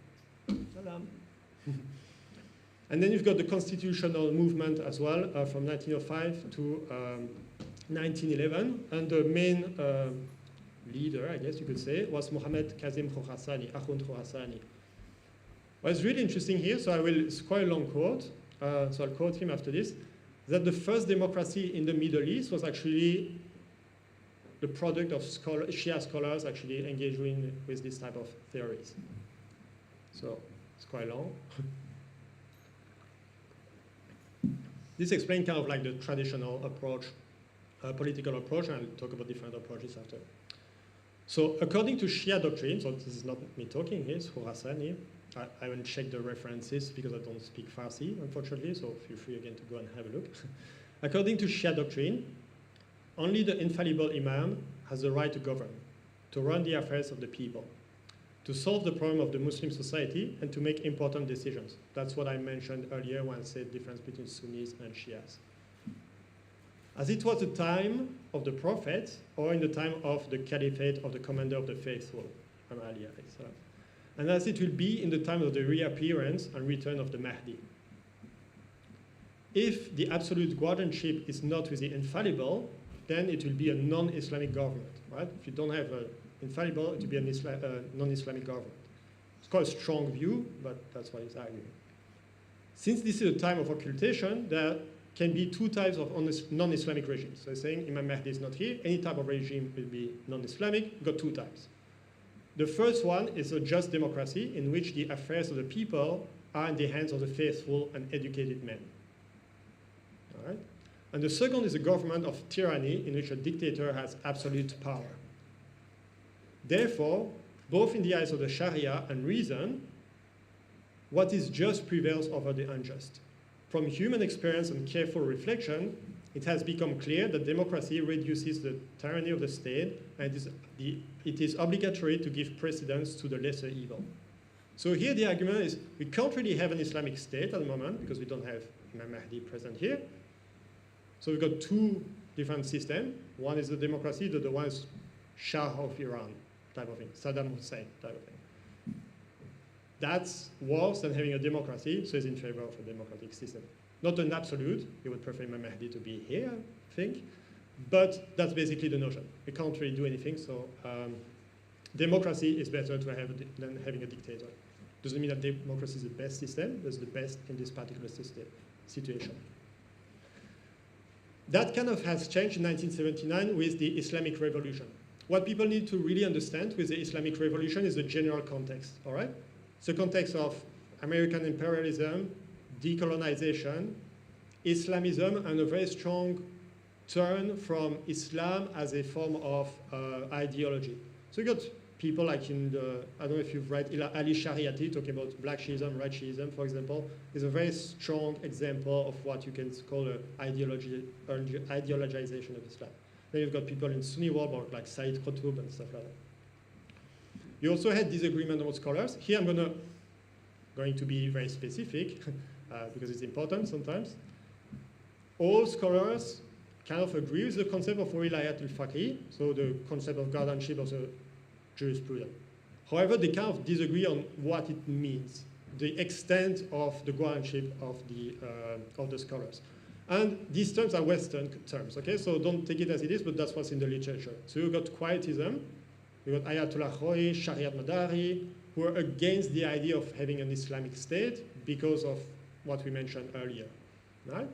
And then you've got the constitutional movement as well from 1905 to 1911. And the main leader, I guess you could say, was Mohammed Kazim Khorasani, Akhund Khorasani. What's really interesting here, it's quite a long quote, so I'll quote him after this, that the first democracy in the Middle East was actually the product of Shia scholars actually engaging with this type of theories. So it's quite long. This explains kind of like the traditional approach, political approach, and I'll talk about different approaches after. So according to Shia doctrine, so this is not me talking here, it's Khorasani. I will check the references because I don't speak Farsi, unfortunately, so feel free again to go and have a look. According to Shia doctrine, only the infallible Imam has the right to govern, to run the affairs of the people, to solve the problem of the Muslim society, and to make important decisions. That's what I mentioned earlier when I said the difference between Sunnis and Shias. As it was the time of the Prophet, or in the time of the Caliphate of the Commander of the Faithful, Ali, and as it will be in the time of the reappearance and return of the Mahdi. If the absolute guardianship is not with the infallible, then it will be a non-Islamic government, right? If you don't have an infallible, it will be a non-Islamic government. It's quite a strong view, but that's what he's arguing. Since this is a time of occultation, there can be two types of non-Islamic regimes. So he's saying Imam Mahdi is not here, any type of regime will be non-Islamic. You've got two types. The first one is a just democracy in which the affairs of the people are in the hands of the faithful and educated men. All right? And the second is a government of tyranny in which a dictator has absolute power. Therefore, both in the eyes of the Sharia and reason, what is just prevails over the unjust. From human experience and careful reflection, it has become clear that democracy reduces the tyranny of the state, and it is obligatory to give precedence to the lesser evil. So here the argument is we can't really have an Islamic state at the moment because we don't have Imam Mahdi present here. So we've got two different systems. One is the democracy, the other one is Shah of Iran type of thing, Saddam Hussein type of thing. That's worse than having a democracy, so it's in favor of a democratic system. Not an absolute, you would prefer Imam Mahdi to be here, I think, but that's basically the notion. We can't really do anything, so democracy is better to have than having a dictator. Doesn't mean that democracy is the best system, but it's the best in this particular situation. That kind of has changed in 1979 with the Islamic Revolution. What people need to really understand with the Islamic Revolution is the general context, all right? It's the context of American imperialism, decolonization, Islamism, and a very strong turn from Islam as a form of ideology. So you got people like in the, I don't know if you've read Ali Shariati talking about black Shiism, red Shiism, for example, is a very strong example of what you can call an ideologization of Islam. Then you've got people in Sunni world like Sayyid Qutb and stuff like that. You also had disagreement among scholars. Here I'm going to be very specific because it's important sometimes. All scholars kind of agree with the concept of wilayat al-faqih, so the concept of guardianship of the jurisprudence. However, they kind of disagree on what it means, the extent of the guardianship of the scholars. And these terms are Western terms, okay? So don't take it as it is, but that's what's in the literature. So you've got quietism, you've got Ayatollah Khoei, Shariat Madari, who are against the idea of having an Islamic state because of what we mentioned earlier, right?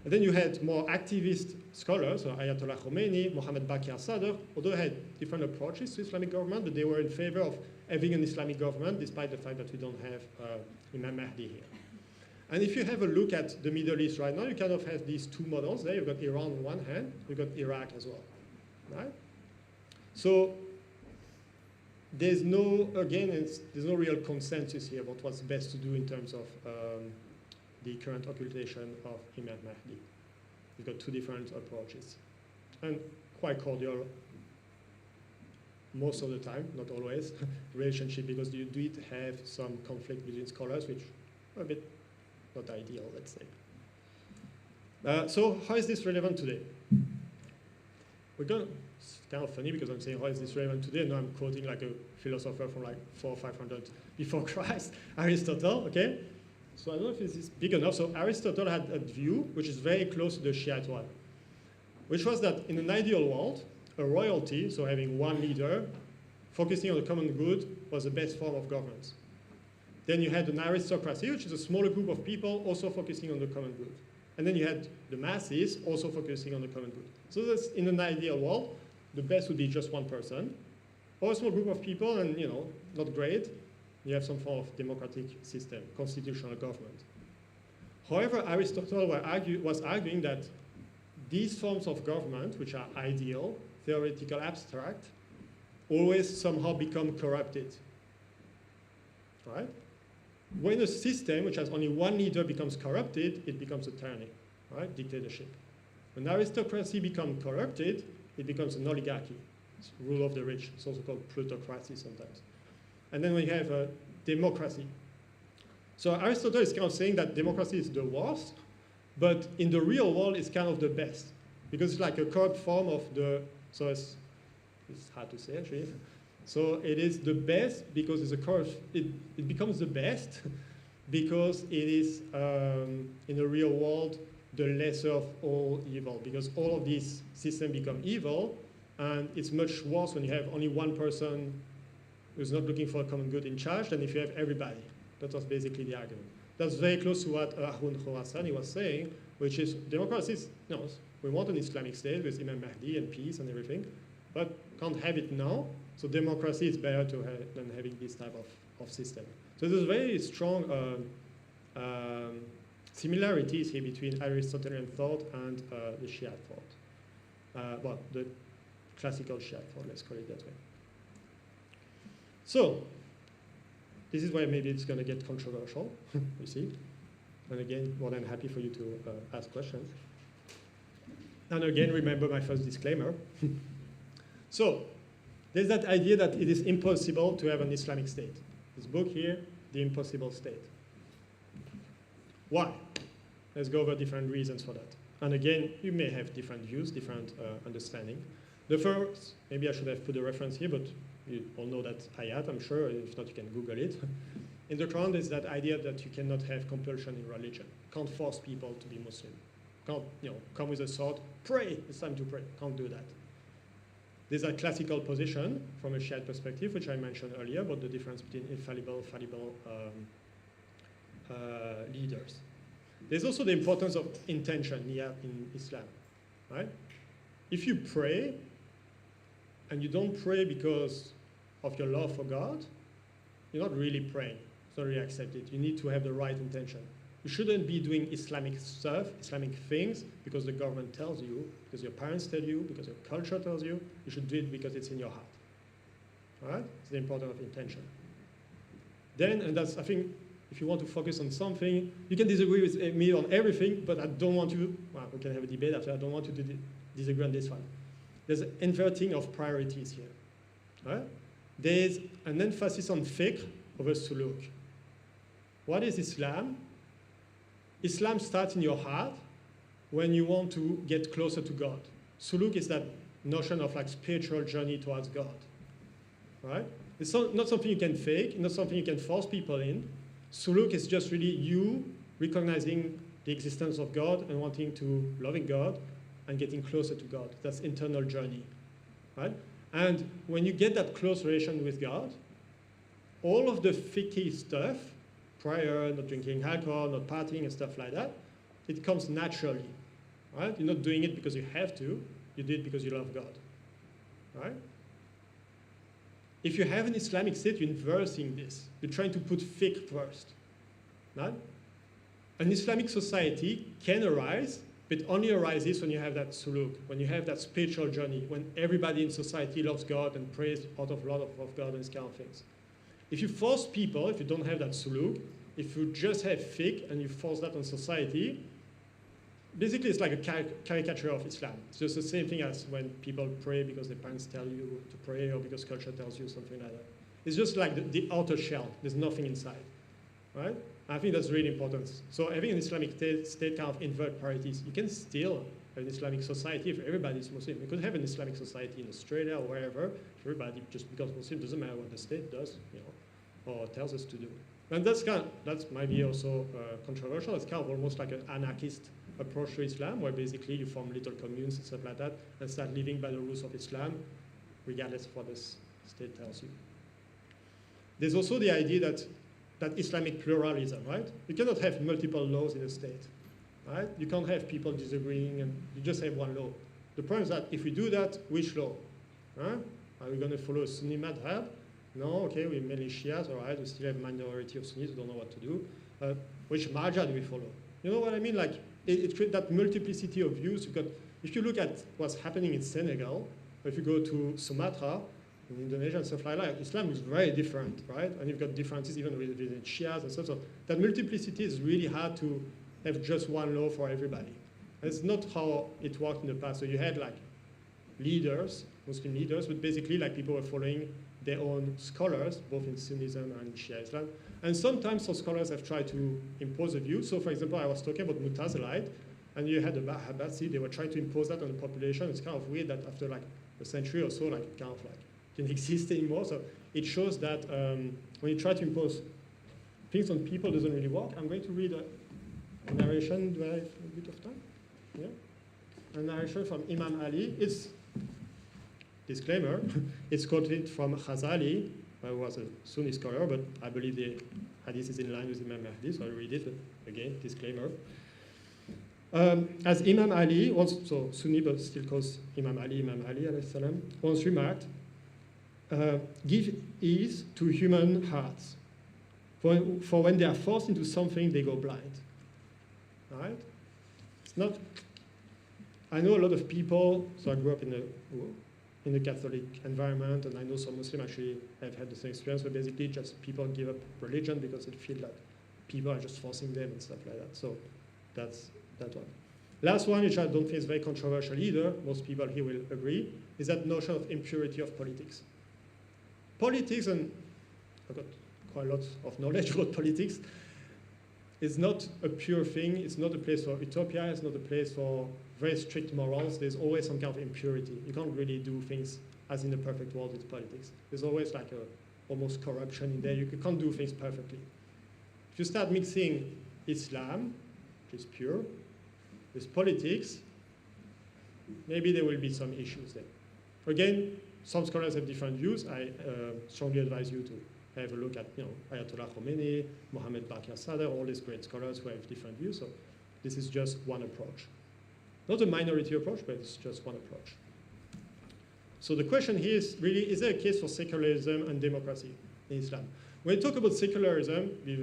And then you had more activist scholars, so Ayatollah Khomeini, Mohammed Baqir Sadr, although had different approaches to Islamic government, but they were in favor of having an Islamic government, despite the fact that we don't have Imam Mahdi here. And if you have a look at the Middle East right now, you kind of have these two models there. You've got Iran on one hand, you've got Iraq as well, right? So there's no real consensus here about what's best to do in terms of the current occultation of Imam Mahdi. You've got two different approaches, and quite cordial most of the time, not always, relationship, because you do have some conflict between scholars, which are a bit not ideal, let's say. So how is this relevant today? It's kind of funny because I'm saying how is this relevant today? Now I'm quoting like a philosopher from like 400 or 500 before Christ, Aristotle, okay? So I don't know if this is big enough. So Aristotle had a view which is very close to the Shiite one, which was that in an ideal world, a royalty, so having one leader, focusing on the common good, was the best form of governance. Then you had an aristocracy, which is a smaller group of people also focusing on the common good. And then you had the masses also focusing on the common good. So that's in an ideal world, the best would be just one person, or a small group of people, and not great. You have some form of democratic system, constitutional government. However, Aristotle was arguing that these forms of government, which are ideal, theoretical, abstract, always somehow become corrupted, right? When a system which has only one leader becomes corrupted, it becomes a tyranny, right? Dictatorship. When aristocracy becomes corrupted, it becomes an oligarchy. It's rule of the rich. It's also called plutocracy sometimes. And then we have a democracy. So Aristotle is kind of saying that democracy is the worst, but in the real world, it's kind of the best. Because it's like a corrupt form of so it's hard to say actually. So it is the best because it's a curse. It becomes the best because it is, in the real world, the lesser of all evil. Because all of these systems become evil, and it's much worse when you have only one person who's not looking for a common good in charge than if you have everybody. That was basically the argument. That's very close to what Ahun Khorasani was saying, which is democracy is, we want an Islamic state with Imam Mahdi and peace and everything, but can't have it now. So democracy is better than having this type of system. So there's very strong similarities here between Aristotelian thought and the Shiite thought. Well, the classical Shiite thought, let's call it that way. So this is where maybe it's going to get controversial, you see. And again, more than happy for you to ask questions. And again, remember my first disclaimer. So there's that idea that it is impossible to have an Islamic state. This book here the impossible state. Why? Let's go over different reasons for that. And again, you may have different views, different understanding. The first, maybe I should have put a reference here, but you all know that ayat, I'm sure. If not, you can Google it. In the Quran, there's that idea that you cannot have compulsion in religion. Can't force people to be Muslim. Can't, come with a sword, pray, it's time to pray. Can't do that. There's a classical position from a Shiite perspective, which I mentioned earlier, about the difference between infallible, fallible leaders. There's also the importance of intention in Islam, right? If you pray, and you don't pray because of your love for God, you're not really praying. It's not really accepted. You need to have the right intention. You shouldn't be doing Islamic stuff, Islamic things, because the government tells you, because your parents tell you, because your culture tells you. You should do it because it's in your heart. All right? It's the importance of intention. Then, and that's, I think, if you want to focus on something, you can disagree with me on everything, but I don't want you, well, we can have a debate after, I don't want you to disagree on this one. There's an inverting of priorities here. Right? There's an emphasis on fiqh over suluk. What is Islam? Islam starts in your heart when you want to get closer to God. Suluk is that notion of like spiritual journey towards God. Right? It's not something you can fake, not something you can force people in. Suluk is just really you recognizing the existence of God and wanting to loving God and getting closer to God. That's internal journey, right? And when you get that close relation with God, all of the fiqh stuff, prayer, not drinking alcohol, not partying and stuff like that, it comes naturally, right? You're not doing it because you have to, you do it because you love God, right? If you have an Islamic state, you're inversing this. You're trying to put fiqh first, right? An Islamic society can arise, but only arises when you have that suluk, when you have that spiritual journey, when everybody in society loves God and prays out of love of God and these kind of things. If you force people, if you don't have that suluk, if you just have fiqh and you force that on society, basically it's like a caricature of Islam. It's just the same thing as when people pray because their parents tell you to pray or because culture tells you something like that. It's just like the outer shell. There's nothing inside, right? I think that's really important. So having an Islamic state kind of invert priorities. You can still have an Islamic society if everybody is Muslim. You could have an Islamic society in Australia or wherever. If everybody just becomes Muslim, doesn't matter what the state does, or tells us to do. And that's might be also controversial. It's kind of almost like an anarchist approach to Islam, where basically you form little communes and stuff like that, and start living by the rules of Islam, regardless of what the state tells you. There's also the idea that Islamic pluralism, right? You cannot have multiple laws in a state, right? You can't have people disagreeing and you just have one law. The problem is that if we do that, which law? Huh? Are we going to follow a Sunni madhab? No, okay, we're mainly Shias, all right, we still have a minority of Sunnis who don't know what to do. Which marja do we follow? You know what I mean? Like, it creates that multiplicity of views. If you look at what's happening in Senegal, or if you go to Sumatra, in Indonesia and stuff like that, Islam is very different, right? And you've got differences even within Shias and stuff. So that multiplicity is really hard to have just one law for everybody. And it's not how it worked in the past. So you had like leaders, Muslim leaders, but basically like people were following their own scholars, both in Sunnism and Shia Islam. And sometimes those scholars have tried to impose a view. So for example, I was talking about Mutazilite, and you had the Habasi, they were trying to impose that on the population. It's kind of weird that after like a century or so, like it kind of like didn't exist anymore. So it shows that when you try to impose things on people, it doesn't really work. I'm going to read a narration. Do I have a bit of time? Yeah. A narration from Imam Ali. It's, disclaimer, it's quoted from Ghazali, who was a Sunni scholar, but I believe the hadith is in line with Imam Mahdi, so I'll read it. Again, disclaimer. As Imam Ali, so Sunni but still calls Imam Ali alayhi salam, once remarked, give ease to human hearts, for when they are forced into something, they go blind. All right? It's not, I know a lot of people, so I grew up in a Catholic environment, and I know some Muslims actually have had the same experience, where basically just people give up religion because they feel like people are just forcing them and stuff like that. So that's that one. Last one, which I don't think is very controversial either, most people here will agree, is that notion of impurity of politics. Politics, and I've got quite a lot of knowledge about politics. It's not a pure thing. It's not a place for utopia. It's not a place for very strict morals. There's always some kind of impurity. You can't really do things as in a perfect world with politics. There's always like almost corruption in there. You can't do things perfectly. If you start mixing Islam, which is pure, with politics, maybe there will be some issues there. Again, some scholars have different views. I strongly advise you to have a look at, Ayatollah Khomeini, Mohammed Bakr Sadr, all these great scholars who have different views. So this is just one approach. Not a minority approach, but it's just one approach. So the question here is really, is there a case for secularism and democracy in Islam? When you talk about secularism, be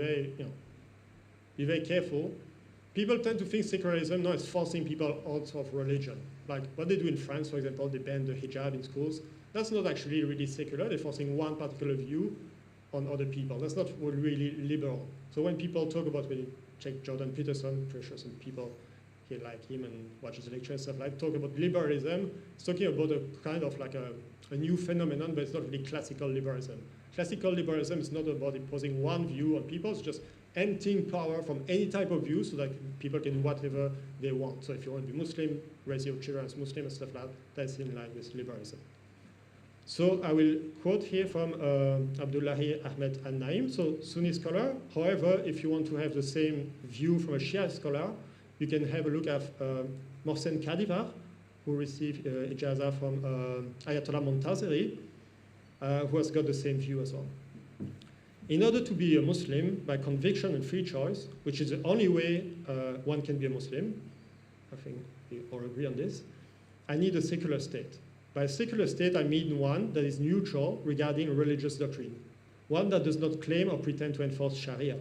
very careful. People tend to think secularism now is forcing people out of religion. Like what they do in France, for example, they ban the hijab in schools. That's not actually really secular. They're forcing one particular view on other people. That's not really liberal. So when people talk about, when you check Jordan Peterson, pretty sure some people here like him and watch his lectures and stuff like, talk about liberalism, it's talking about a kind of like a new phenomenon, but it's not really classical liberalism. Classical liberalism is not about imposing one view on people, it's just emptying power from any type of view so that people can do whatever they want. So if you want to be Muslim, raise your children as Muslim and stuff like that, that's in line with liberalism. So I will quote here from Abdullahi Ahmed al-Naim, so Sunni scholar. However, if you want to have the same view from a Shia scholar, you can have a look at Mohsen Kadivar, who received ijazah from Ayatollah Montazeri, who has got the same view as well. In order to be a Muslim by conviction and free choice, which is the only way one can be a Muslim, I think we all agree on this, I need a secular state. By a secular state, I mean one that is neutral regarding religious doctrine, one that does not claim or pretend to enforce Sharia,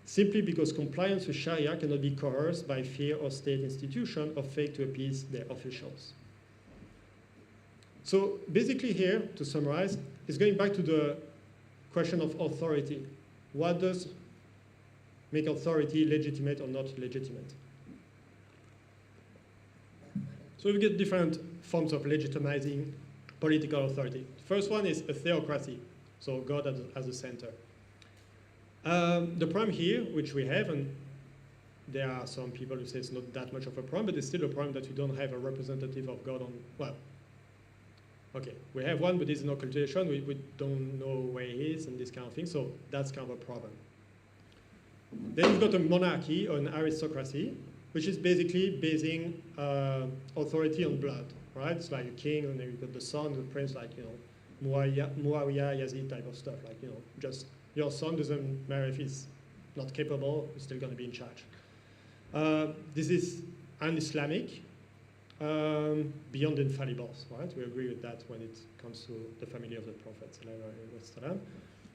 simply because compliance with Sharia cannot be coerced by fear or state institution or fake to appease their officials. So basically here, to summarize, is going back to the question of authority. What does make authority legitimate or not legitimate? So we get different forms of legitimizing political authority. First one is a theocracy, so God as the center. The problem here, which we have, and there are some people who say it's not that much of a problem, but it's still a problem that we don't have a representative of God on, well, okay, we have one, but it's an occultation. We don't know where he is and this kind of thing, so that's kind of a problem. Then you've got a monarchy or an aristocracy, which is basically basing authority on blood, right? It's like a king, and then you've got the son, the prince, like, Muawiyah, Yazid type of stuff, like, just your son doesn't matter if he's not capable, he's still going to be in charge. This is un-Islamic, beyond infallibles, right? We agree with that when it comes to the family of the Prophet.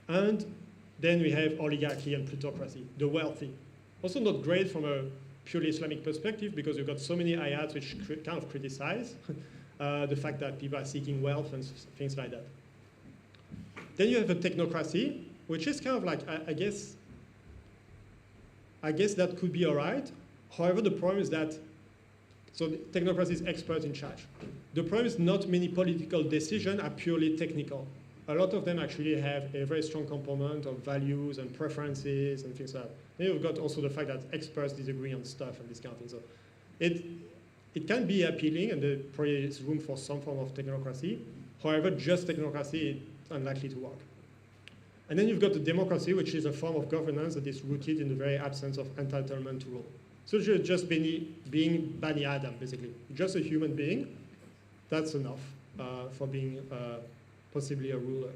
And then we have oligarchy and plutocracy, the wealthy. Also not great from a purely Islamic perspective, because you've got so many ayats which kind of criticize the fact that people are seeking wealth and things like that. Then you have a technocracy, which is kind of like, I guess that could be all right. However, the problem is that, so the technocracy is expert in charge. The problem is not many political decisions are purely technical. A lot of them actually have a very strong component of values and preferences and things like that. Then you've got also the fact that experts disagree on stuff and this kind of thing. So it can be appealing, and there probably is room for some form of technocracy. However, just technocracy is unlikely to work. And then you've got the democracy, which is a form of governance that is rooted in the very absence of entitlement to rule. So just being Bani Adam, basically. Just a human being, that's enough for being possibly a ruler.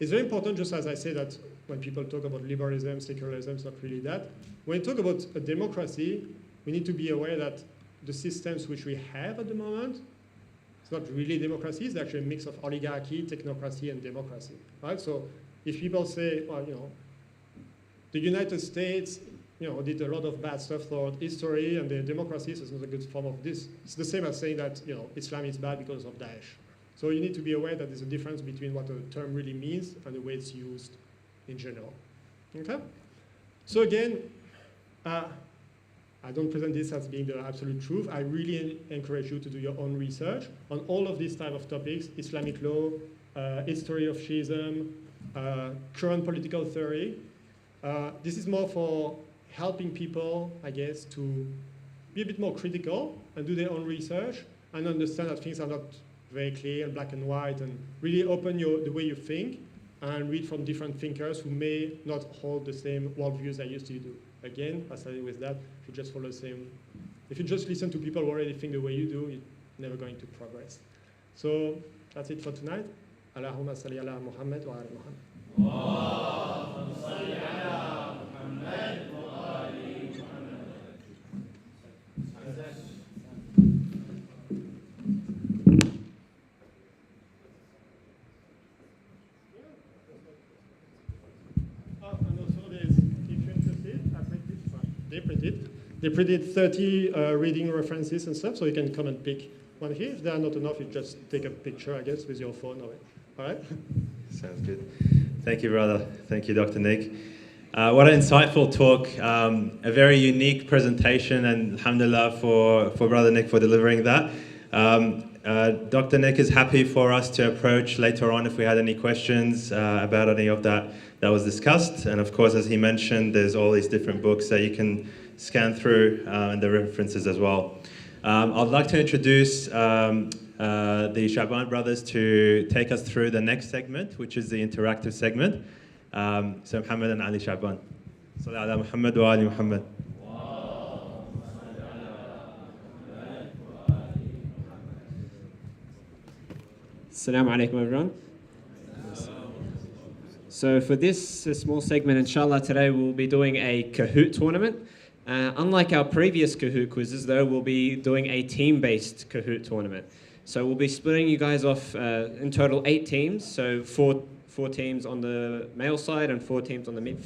It's very important, just as I say, that when people talk about liberalism, secularism, it's not really that. When you talk about a democracy, we need to be aware that the systems which we have at the moment, it's not really democracy, it's actually a mix of oligarchy, technocracy, and democracy, right? So if people say, well, the United States, did a lot of bad stuff throughout history, and the democracy is not a good form of this. It's the same as saying that Islam is bad because of Daesh. So you need to be aware that there's a difference between what a term really means and the way it's used in general. Okay? So again, I don't present this as being the absolute truth. I really encourage you to do your own research on all of these type of topics: Islamic law, history of Shiism, current political theory. This is more for helping people, I guess, to be a bit more critical and do their own research and understand that things are not very clear and black and white, and really open the way you think and read from different thinkers who may not hold the same worldviews I used to do. Again, I started with that. If you just follow the same, if you just listen to people who already think the way you do, you're never going to progress. So that's it for tonight. Allahumma salli ala Muhammad wa ala Muhammad. They printed 30 reading references and stuff, so you can come and pick one here. If there are not enough, you just take a picture, I guess, with your phone of it. All right? Sounds good. Thank you, brother. Thank you, Dr. Nick. What an insightful talk. A very unique presentation, and alhamdulillah for Brother Nick for delivering that. Dr. Nick is happy for us to approach later on if we had any questions about any of that was discussed. And of course, as he mentioned, there's all these different books that you can scan through and the references as well. I'd like to introduce the Shaban brothers to take us through the next segment, which is the interactive segment. So Muhammad and Ali Shaban. Salli ala Muhammad wa ali Muhammad. Assalamu alaikum, everyone. So for this small segment, inshallah, today we'll be doing a Kahoot tournament. Unlike our previous Kahoot quizzes, though, we'll be doing a team-based Kahoot tournament. So we'll be splitting you guys off in total 8 teams. So four teams on the male side and 4 teams on the female